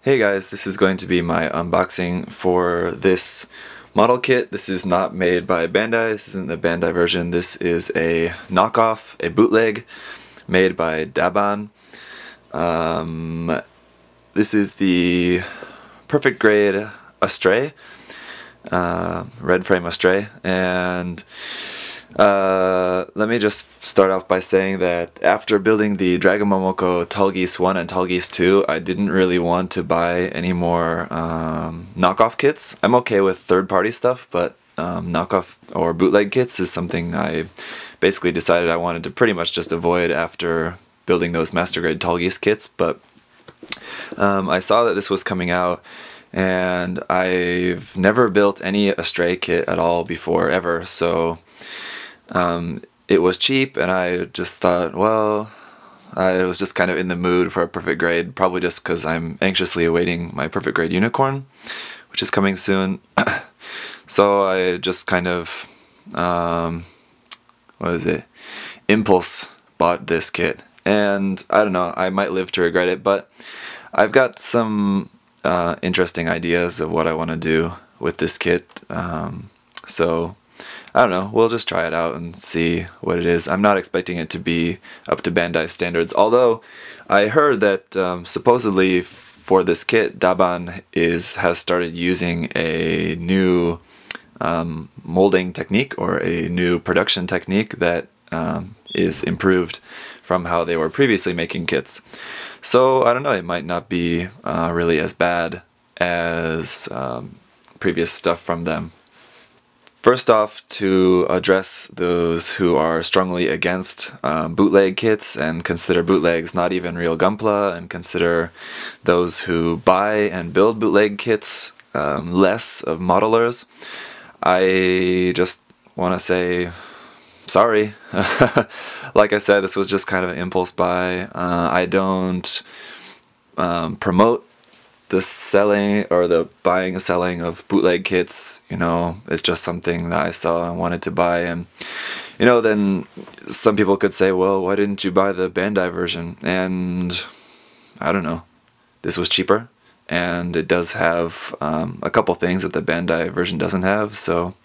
Hey guys, this is going to be my unboxing for this model kit. This is not made by Bandai, this isn't the Bandai version, this is a knockoff, a bootleg, made by Daban. This is the Perfect Grade Astray, red frame Astray, and let me just start off by saying that after building the Dragon Momoko Tallgeese 1 and Tallgeese 2, I didn't really want to buy any more knockoff kits. I'm okay with third-party stuff, but knockoff or bootleg kits is something I basically decided I wanted to pretty much just avoid after building those Master Grade Tallgeese kits. But I saw that this was coming out, and I've never built any Astray kit at all before, ever, so it was cheap, and I just thought, well, I was just kind of in the mood for a Perfect Grade, probably just because I'm anxiously awaiting my Perfect Grade Unicorn, which is coming soon. So I just kind of, impulse bought this kit, and I don't know, I might live to regret it, but I've got some interesting ideas of what I want to do with this kit, so I don't know, we'll just try it out and see what it is. I'm not expecting it to be up to Bandai standards, although I heard that supposedly for this kit, Daban has started using a new molding technique, or a new production technique that is improved from how they were previously making kits. So I don't know, it might not be really as bad as previous stuff from them. First off, to address those who are strongly against bootleg kits and consider bootlegs not even real Gunpla, and consider those who buy and build bootleg kits less of modelers, I just want to say sorry. Like I said, this was just kind of an impulse buy. I don't promote the selling or the buying and selling of bootleg kits. You know, it's just something that I saw and wanted to buy, and you know, then some people could say, well, why didn't you buy the Bandai version? And I don't know, this was cheaper, and it does have a couple things that the Bandai version doesn't have, so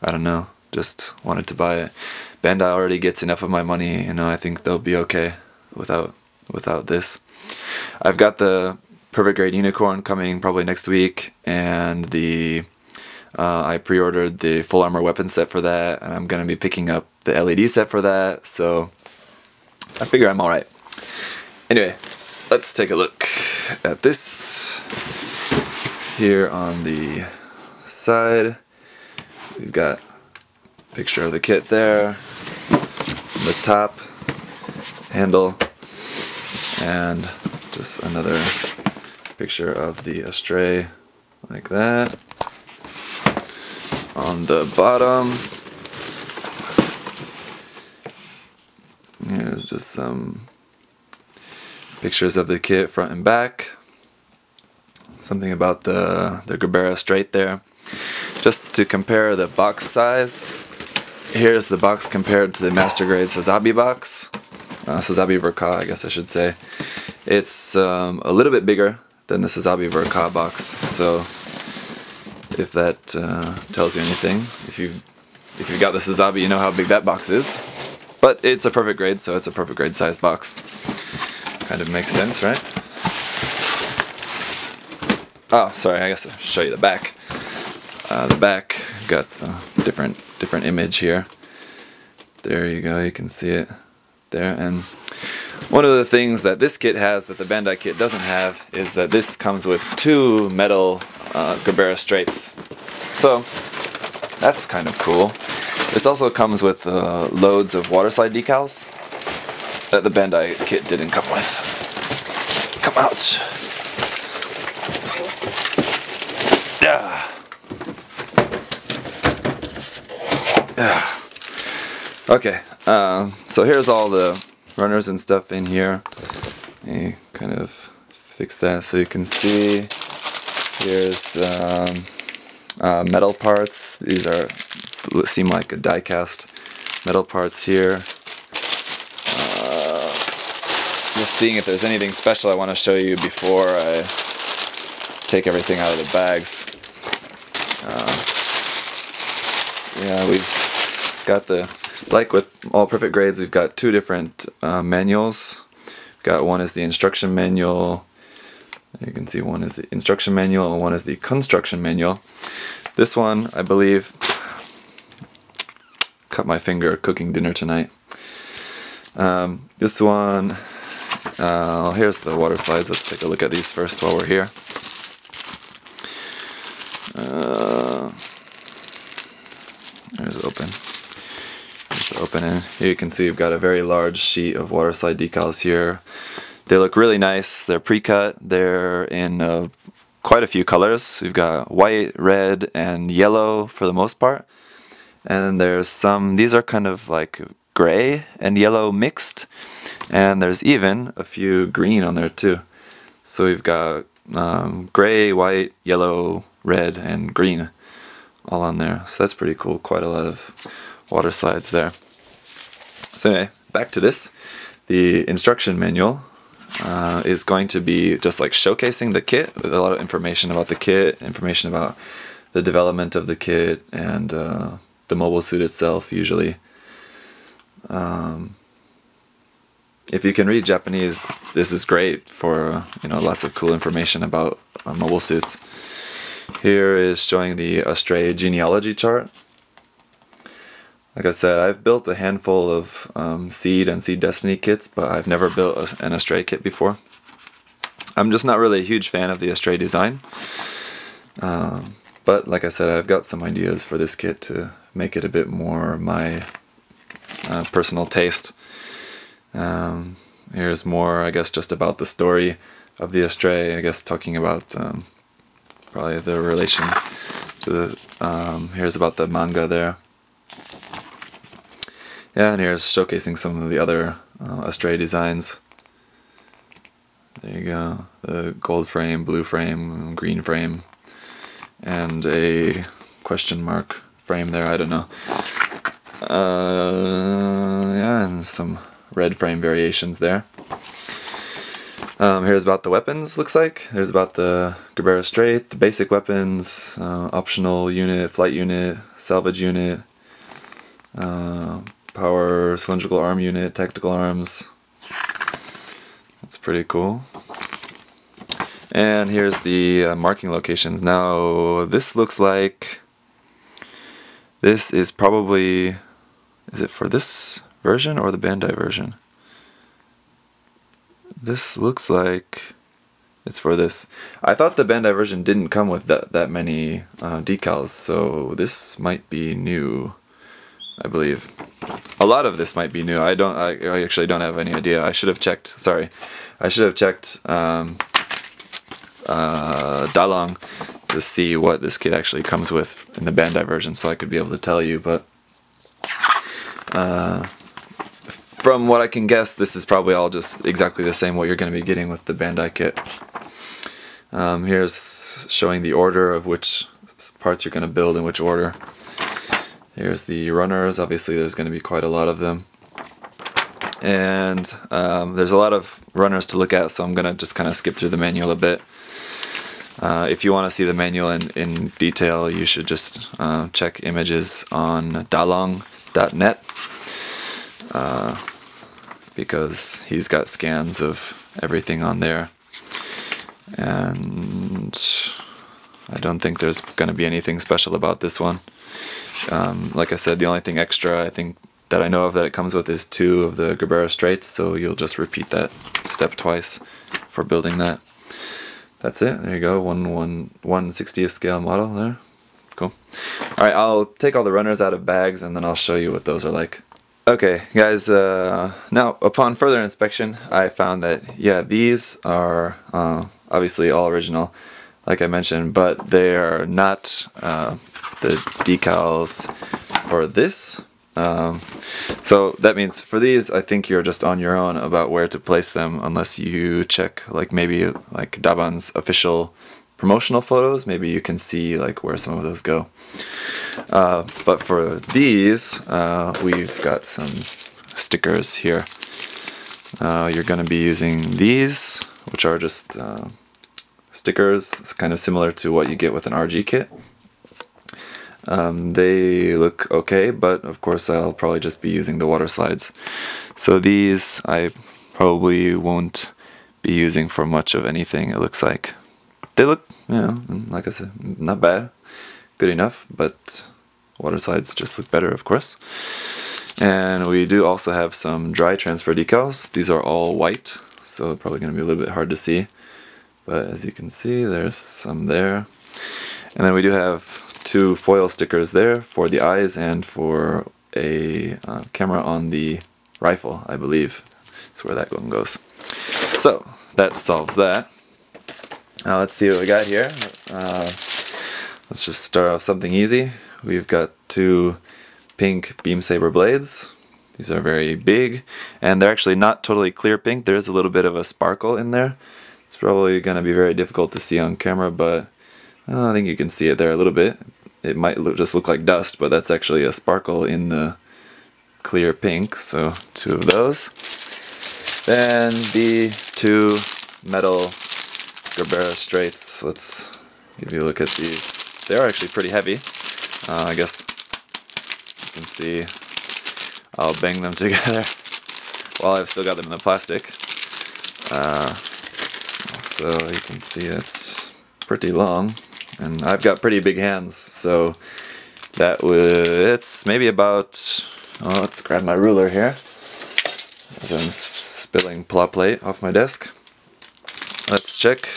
I don't know, just wanted to buy it. Bandai already gets enough of my money, you know, I think they'll be okay without this. I've got the Perfect Grade Unicorn coming probably next week, and the I pre-ordered the full armor weapon set for that, and I'm going to be picking up the LED set for that, so I figure I'm alright. Anyway, let's take a look at this. Here on the side, we've got a picture of the kit there, the top handle, and just another picture of the Astray like that. On the bottom, here's just some pictures of the kit front and back. Something about the Gundam Astray there. Just to compare the box size, here's the box compared to the Master Grade Sazabi box. Sazabi Verka, I guess I should say. It's a little bit bigger than the Sazabi Verka box, so if that tells you anything, if you've got the Sazabi, you know how big that box is. But it's a Perfect Grade, so it's a Perfect Grade size box. Kind of makes sense, right? Oh, sorry, I guess I'll show you the back. The back got a different image here. There you go, you can see it there. And one of the things that this kit has that the Bandai kit doesn't have is that this comes with 2 metal Gundam Astrays. So that's kind of cool. This also comes with loads of water slide decals that the Bandai kit didn't come with. Come out. Yeah. Yeah. Okay, so here's all the runners and stuff in here. You kind of fix that so you can see. Here's metal parts. These seem like a die-cast metal parts here. Just seeing if there's anything special I want to show you before I take everything out of the bags. Yeah, we've got like with all Perfect Grades, we've got two different manuals. We've got one is the instruction manual. You can see one is the instruction manual and one is the construction manual. This one, I believe, cut my finger cooking dinner tonight. This one, here's the water slides. Let's take a look at these first while we're here. There's open. Just open in. Here you can see we've got a very large sheet of water slide decals here. They look really nice. They're pre-cut. They're in quite a few colors. We've got white, red, and yellow for the most part. And there's some, these are kind of like gray and yellow mixed. And there's even a few green on there too. So we've got gray, white, yellow, red, and green all on there. So that's pretty cool. Quite a lot of water slides there. So anyway, back to this. The instruction manual is going to be just like showcasing the kit with a lot of information about the kit, information about the development of the kit, and the mobile suit itself usually. If you can read Japanese, this is great for lots of cool information about mobile suits. Here is showing the Astray genealogy chart. Like I said, I've built a handful of Seed and Seed Destiny kits, but I've never built an Astray kit before. I'm just not really a huge fan of the Astray design. But like I said, I've got some ideas for this kit to make it a bit more my personal taste. Here's more, I guess, just about the story of the Astray. I guess talking about probably the relation to the. Here's about the manga there. Yeah, and here's showcasing some of the other Astray designs. There you go. The gold frame, blue frame, green frame, and a question mark frame there. I don't know. Yeah, and some red frame variations there. Here's about the weapons, looks like. There's about the Gundam Astray, the basic weapons, optional unit, flight unit, salvage unit, power cylindrical arm unit, tactical arms. That's pretty cool. And here's the marking locations. Now, this looks like this is probably, is it for this version or the Bandai version? This looks like it's for this. I thought the Bandai version didn't come with that many decals, so this might be new, I believe. A lot of this might be new. I actually don't have any idea. I should have checked. Sorry, I should have checked Dalong to see what this kit actually comes with in the Bandai version, so I could be able to tell you. But from what I can guess, this is probably all just exactly the same what you're going to be getting with the Bandai kit. Here's showing the order of which parts you're going to build in which order. Here's the runners. Obviously there's going to be quite a lot of them. And there's a lot of runners to look at, so I'm going to just kind of skip through the manual a bit. If you want to see the manual in detail, you should just check images on dalong.net. Because he's got scans of everything on there, and I don't think there's going to be anything special about this one. Like I said, the only thing extra I think that I know of that it comes with is 2 of the Gundam Astray, so you'll just repeat that step twice for building that. That's it. There you go. 1/160th scale model there. Cool. Alright, I'll take all the runners out of bags and then I'll show you what those are like. Okay, guys, now upon further inspection, I found that, yeah, these are obviously all original, like I mentioned, but they are not the decals for this. So that means for these, I think you're just on your own about where to place them, unless you check, like maybe like Daban's official promotional photos. Maybe you can see like where some of those go. But for these, we've got some stickers here. You're going to be using these, which are just stickers. It's kind of similar to what you get with an RG kit. They look okay, but of course I'll probably just be using the water slides. So these I probably won't be using for much of anything, it looks like. They look, you know, like I said, not bad. Good enough, but water slides just look better, of course. And we do also have some dry transfer decals. These are all white, so probably going to be a little bit hard to see. But as you can see, there's some there. And then we do have 2 foil stickers there for the eyes and for a camera on the rifle, I believe. That's where that one goes. So that solves that. Now let's see what we got here. Let's just start off something easy. We've got 2 pink beam saber blades. These are very big, and they're actually not totally clear pink. There's a little bit of a sparkle in there. It's probably going to be very difficult to see on camera, but I think you can see it there a little bit. It might just look like dust, but that's actually a sparkle in the clear pink. So 2 of those. Then the 2 metal Gundam Astrays. Let's give you a look at these. They are actually pretty heavy. I guess you can see I'll bang them together while I've still got them in the plastic. So you can see it's pretty long, and I've got pretty big hands, so that would, it's maybe about, oh, let's grab my ruler here as I'm spilling plot plate off my desk. Let's check.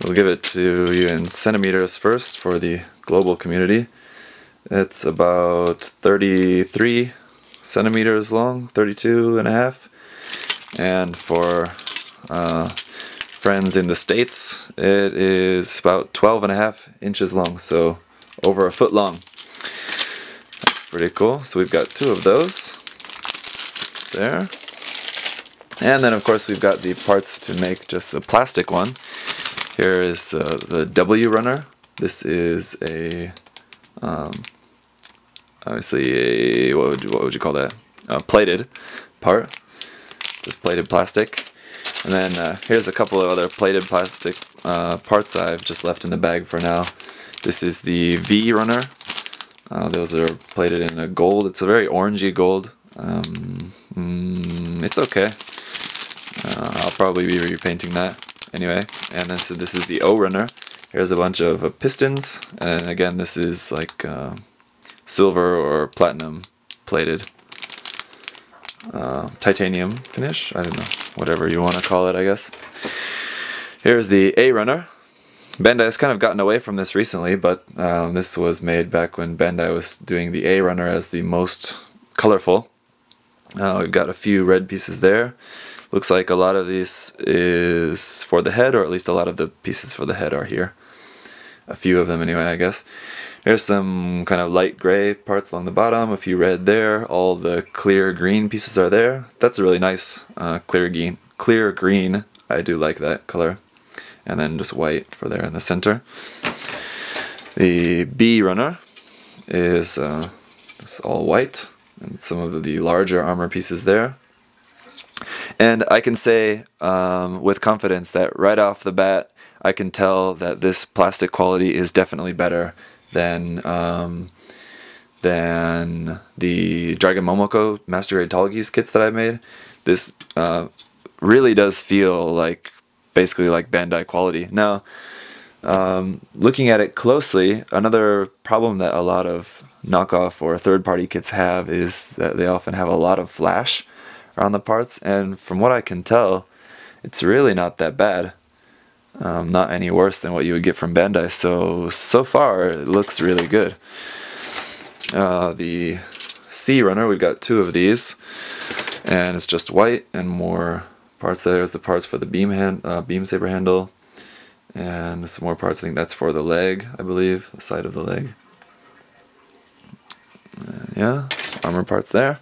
We'll give it to you in centimeters first for the global community. It's about 33 centimeters long, 32 and a half. And for friends in the States, it is about 12 and a half inches long, so over a foot long. That's pretty cool. So we've got 2 of those there. And then of course we've got the parts to make just the plastic one. Here is the W runner. This is a obviously a, what would you call that? A plated part, just plated plastic. And then here's a couple of other plated plastic parts that I've just left in the bag for now. This is the V runner. Those are plated in a gold. It's a very orangey gold. It's okay. I'll probably be repainting that anyway. And then so this is the O runner. Here's a bunch of pistons, and again this is like silver or platinum plated titanium finish. I don't know, whatever you want to call it, I guess. Here's the A runner. Bandai has kind of gotten away from this recently, but this was made back when Bandai was doing the A runner as the most colorful. We've got a few red pieces there. Looks like a lot of this is for the head, or at least a lot of the pieces for the head are here. A few of them anyway, I guess. Here's some kind of light gray parts along the bottom, a few red there, all the clear green pieces are there. That's a really nice clear green. I do like that color. And then just white for there in the center. The B runner is just all white, and some of the larger armor pieces there. And I can say with confidence that right off the bat, I can tell that this plastic quality is definitely better than the Dragon Momoko Master Grade Tallgeese kits that I made. This really does feel like basically like Bandai quality. Now, looking at it closely, another problem that a lot of knockoff or third-party kits have is that they often have a lot of flash around the parts, and from what I can tell, it's really not that bad. Not any worse than what you would get from Bandai, so far it looks really good. The C runner, we've got 2 of these, and it's just white and more parts. There's the parts for the beam saber handle, and some more parts. I think that's for the leg, I believe, the side of the leg. Yeah, armor parts there.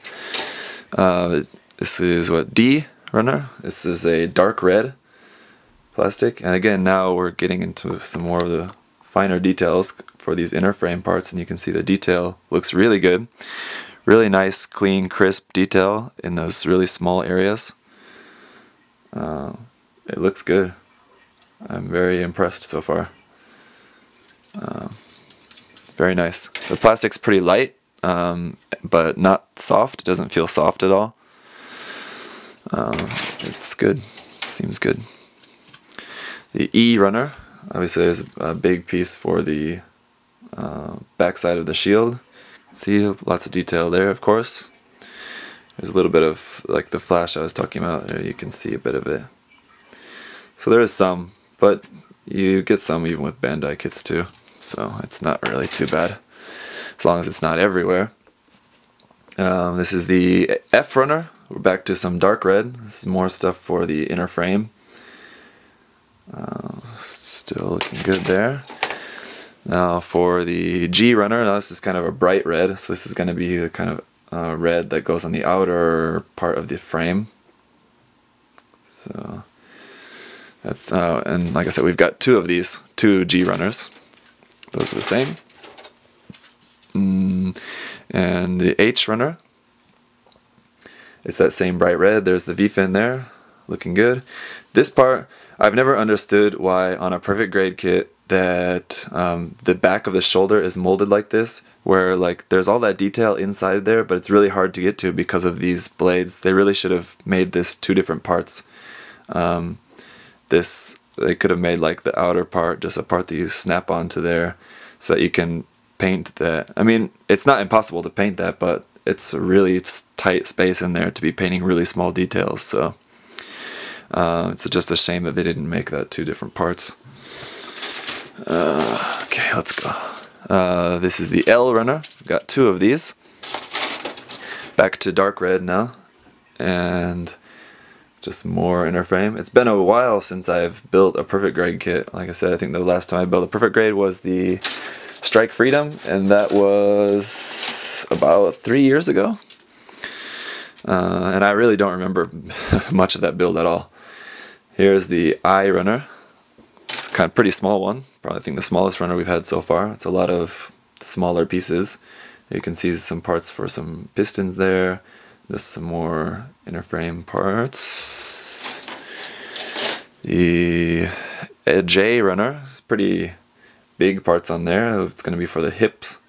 This is what, D runner. This is a dark red plastic, and again now we're getting into some more of the finer details for these inner frame parts, and you can see the detail looks really good. Really nice, clean, crisp detail in those really small areas. It looks good. I'm very impressed so far. Very nice. The plastic's pretty light, but not soft. It doesn't feel soft at all. It's good. Seems good. The E runner, obviously there's a big piece for the backside of the shield. See, lots of detail there, of course. There's a little bit of, like the flash I was talking about, there you can see a bit of it. So there is some, but you get some even with Bandai kits too, so it's not really too bad, as long as it's not everywhere. This is the F runner. We're back to some dark red. This is more stuff for the inner frame. Still looking good there. Now for the G runner, now this is kind of a bright red, so this is going to be the kind of red that goes on the outer part of the frame. So that's and like I said, we've got two of these, two G runners. Those are the same. And the H runner, it's that same bright red. There's the V-fin there, looking good. This part, I've never understood why on a Perfect Grade kit that the back of the shoulder is molded like this, where like there's all that detail inside there, but it's really hard to get to because of these blades. They really should have made this two different parts. They could have made like the outer part just a part that you snap onto there, so that you can paint that. I mean, it's not impossible to paint that, but it's a really tight space in there to be painting really small details. So it's just a shame that they didn't make that two different parts. Okay, let's go. This is the L runner. We've got two of these. Back to dark red now, and just more inner frame. It's been a while since I've built a Perfect Grade kit. Like I said, I think the last time I built a Perfect Grade was the Strike Freedom, and that was about 3 years ago. And I really don't remember much of that build at all. Here's the I runner. It's kind of pretty small one. Probably think the smallest runner we've had so far. It's a lot of smaller pieces. You can see some parts for some pistons there. Just some more inner frame parts. The J runner is pretty big parts on there. It's going to be for the hips.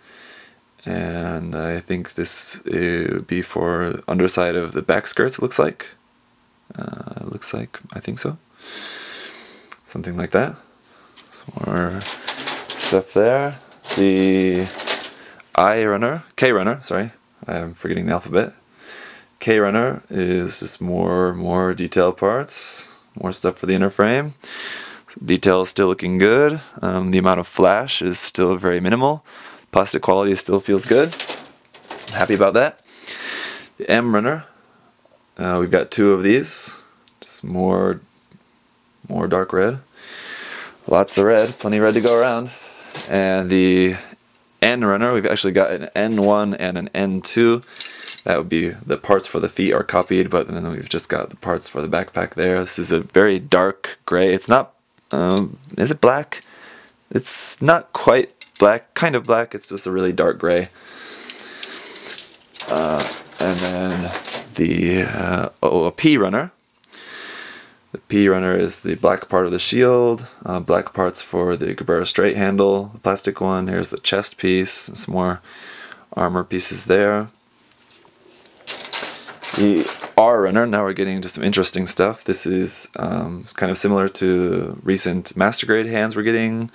And I think this would be for underside of the back skirts, it looks like. I think so. Something like that. Some more stuff there. The K runner, sorry, I'm forgetting the alphabet. K runner is just more detail parts, more stuff for the inner frame. Detail is still looking good. The amount of flash is still very minimal. Plastic quality still feels good. Happy about that. The M runner, we've got two of these. Just more dark red. Lots of red, plenty of red to go around. And the N runner, we've actually got an N1 and an N2. That would be the parts for the feet are copied, but then we've just got the parts for the backpack there. This is a very dark gray. It's not, is it black? It's not quite black, kind of black. It's just a really dark gray. And then the P runner. The P runner is the black part of the shield, black parts for the Gundam Astray handle, the plastic one. Here's the chest piece, and some more armor pieces there. The R runner, now we're getting into some interesting stuff. This is kind of similar to recent Master Grade hands we're getting,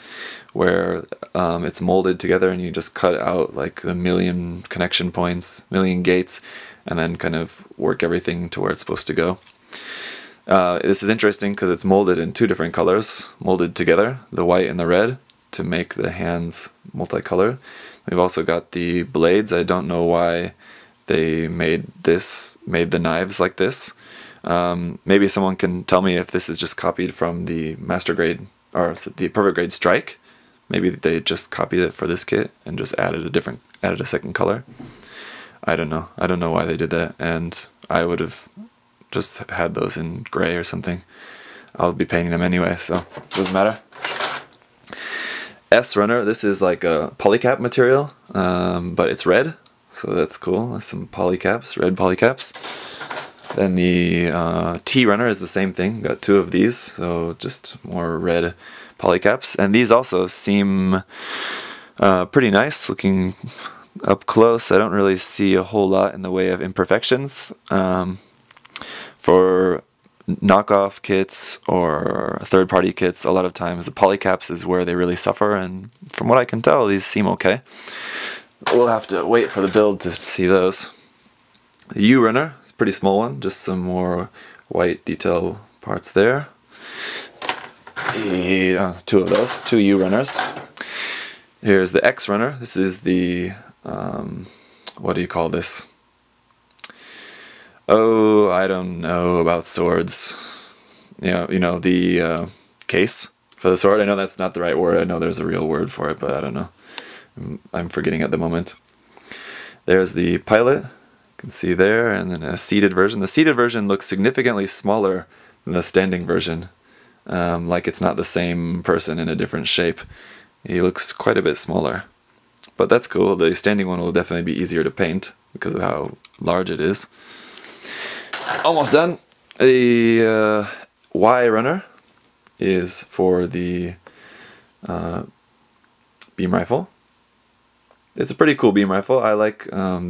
where it's molded together and you just cut out like a million connection points, million gates, and then kind of work everything to where it's supposed to go. This is interesting because it's molded in two different colors, molded together, the white and the red, to make the hands multicolored. We've also got the blades. I don't know why they made the knives like this. Maybe someone can tell me if this is just copied from the Master Grade, or the Perfect Grade Strike. Maybe they just copied it for this kit and just added a second color. I don't know. I don't know why they did that, and I would have just had those in gray or something. I'll be painting them anyway, so it doesn't matter. S runner, this is like a polycap material, but it's red, so that's cool. There's some polycaps, red polycaps. Then the T runner is the same thing. Got 2 of these, so just more red polycaps. And these also seem pretty nice. Looking up close, I don't really see a whole lot in the way of imperfections. For knockoff kits or third-party kits, a lot of times the polycaps is where they really suffer, and from what I can tell, these seem okay. We'll have to wait for the build to see those. The U runner, it's a pretty small one, just some more white detail parts there. 2 of those, 2 U runners. Here's the X runner. This is the, what do you call this? Oh, I don't know about swords. You know the case for the sword. I know that's not the right word. I know there's a real word for it, but I don't know. I'm forgetting at the moment. There's the pilot. You can see there, and then a seated version. The seated version looks significantly smaller than the standing version. Like it's not the same person in a different shape. He looks quite a bit smaller. But that's cool. The standing one will definitely be easier to paint because of how large it is. Almost done. The Y runner is for the beam rifle. It's a pretty cool beam rifle. I like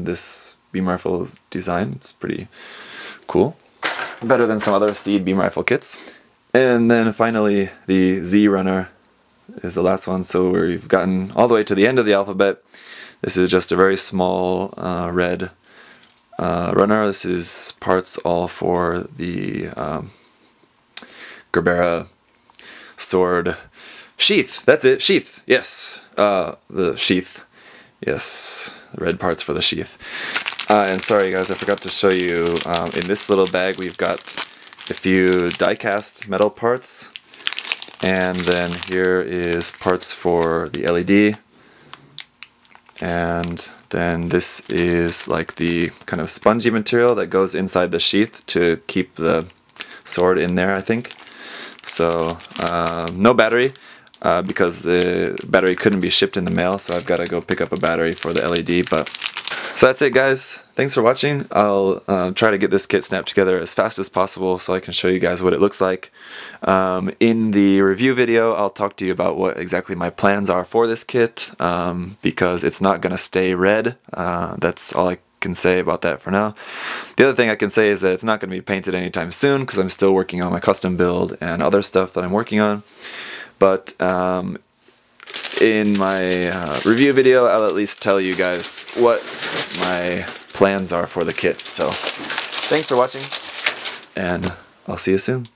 this beam rifle design. It's pretty cool. Better than some other seed beam rifle kits. And then finally the Z runner is the last one. So we've gotten all the way to the end of the alphabet. This is just a very small red runner. This is parts all for the Gerbera sword sheath. That's it, sheath. Yes, the sheath. Yes, the red parts for the sheath. And sorry guys, I forgot to show you, in this little bag we've got a few die-cast metal parts, and then here is parts for the LED, and then this is like the kind of spongy material that goes inside the sheath to keep the sword in there, I think. So no battery, because the battery couldn't be shipped in the mail, so I've got to go pick up a battery for the LED. But so that's it guys, thanks for watching. I'll try to get this kit snapped together as fast as possible so I can show you guys what it looks like. In the review video I'll talk to you about what exactly my plans are for this kit, because it's not going to stay red. That's all I can say about that for now. The other thing I can say is that it's not going to be painted anytime soon because I'm still working on my custom build and other stuff that I'm working on. But in my review video, I'll at least tell you guys what my plans are for the kit. So thanks for watching, and I'll see you soon.